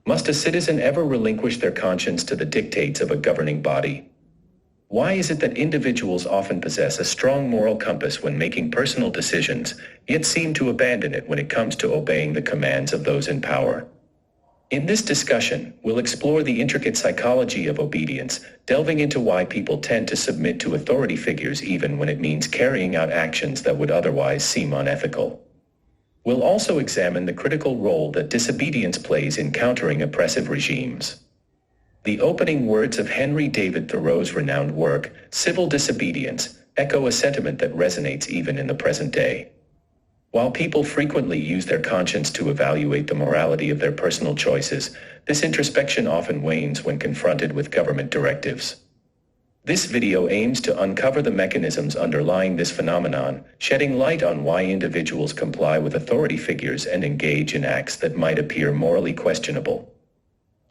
Must a citizen ever relinquish their conscience to the dictates of a governing body? Why is it that individuals often possess a strong moral compass when making personal decisions, yet seem to abandon it when it comes to obeying the commands of those in power? In this discussion, we'll explore the intricate psychology of obedience, delving into why people tend to submit to authority figures even when it means carrying out actions that would otherwise seem unethical. We'll also examine the critical role that disobedience plays in countering oppressive regimes. The opening words of Henry David Thoreau's renowned work, Civil Disobedience, echo a sentiment that resonates even in the present day. While people frequently use their conscience to evaluate the morality of their personal choices, this introspection often wanes when confronted with government directives. This video aims to uncover the mechanisms underlying this phenomenon, shedding light on why individuals comply with authority figures and engage in acts that might appear morally questionable.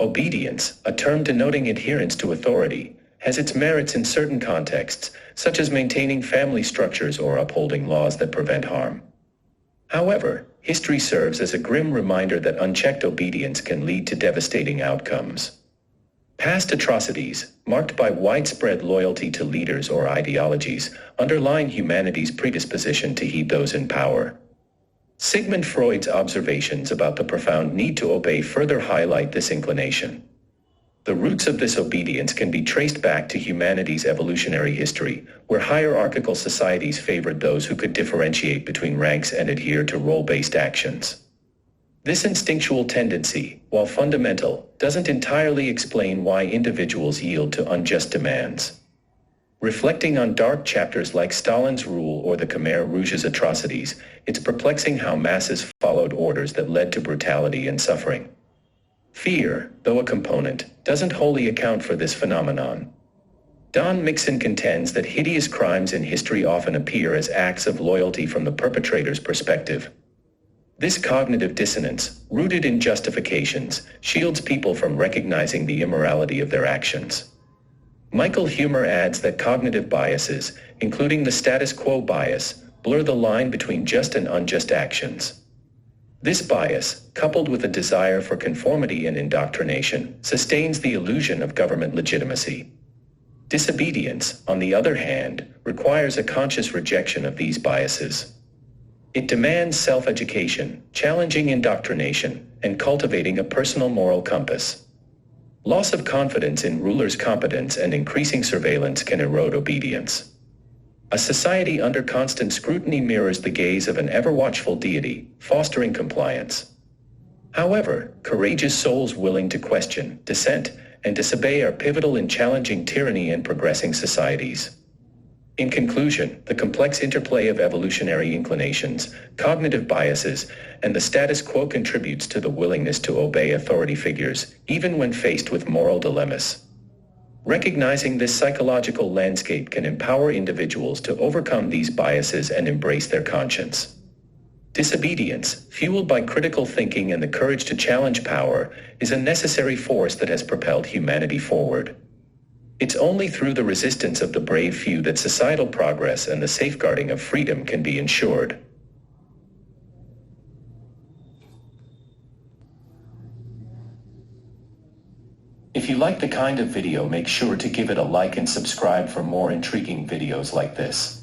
Obedience, a term denoting adherence to authority, has its merits in certain contexts, such as maintaining family structures or upholding laws that prevent harm. However, history serves as a grim reminder that unchecked obedience can lead to devastating outcomes. Past atrocities, marked by widespread loyalty to leaders or ideologies, underline humanity's predisposition to heed those in power. Sigmund Freud's observations about the profound need to obey further highlight this inclination. The roots of this obedience can be traced back to humanity's evolutionary history, where hierarchical societies favored those who could differentiate between ranks and adhere to role-based actions. This instinctual tendency, while fundamental, doesn't entirely explain why individuals yield to unjust demands. Reflecting on dark chapters like Stalin's rule or the Khmer Rouge's atrocities, it's perplexing how masses followed orders that led to brutality and suffering. Fear, though a component, doesn't wholly account for this phenomenon. Don Mixon contends that hideous crimes in history often appear as acts of loyalty from the perpetrator's perspective. This cognitive dissonance, rooted in justifications, shields people from recognizing the immorality of their actions. Michael Huemer adds that cognitive biases, including the status quo bias, blur the line between just and unjust actions. This bias, coupled with a desire for conformity and indoctrination, sustains the illusion of government legitimacy. Disobedience, on the other hand, requires a conscious rejection of these biases. It demands self-education, challenging indoctrination, and cultivating a personal moral compass. Loss of confidence in rulers' competence and increasing surveillance can erode obedience. A society under constant scrutiny mirrors the gaze of an ever-watchful deity, fostering compliance. However, courageous souls willing to question, dissent, and disobey are pivotal in challenging tyranny and progressing societies. In conclusion, the complex interplay of evolutionary inclinations, cognitive biases, and the status quo contributes to the willingness to obey authority figures, even when faced with moral dilemmas. Recognizing this psychological landscape can empower individuals to overcome these biases and embrace their conscience. Disobedience, fueled by critical thinking and the courage to challenge power, is a necessary force that has propelled humanity forward. It's only through the resistance of the brave few that societal progress and the safeguarding of freedom can be ensured. If you like the kind of video, make sure to give it a like and subscribe for more intriguing videos like this.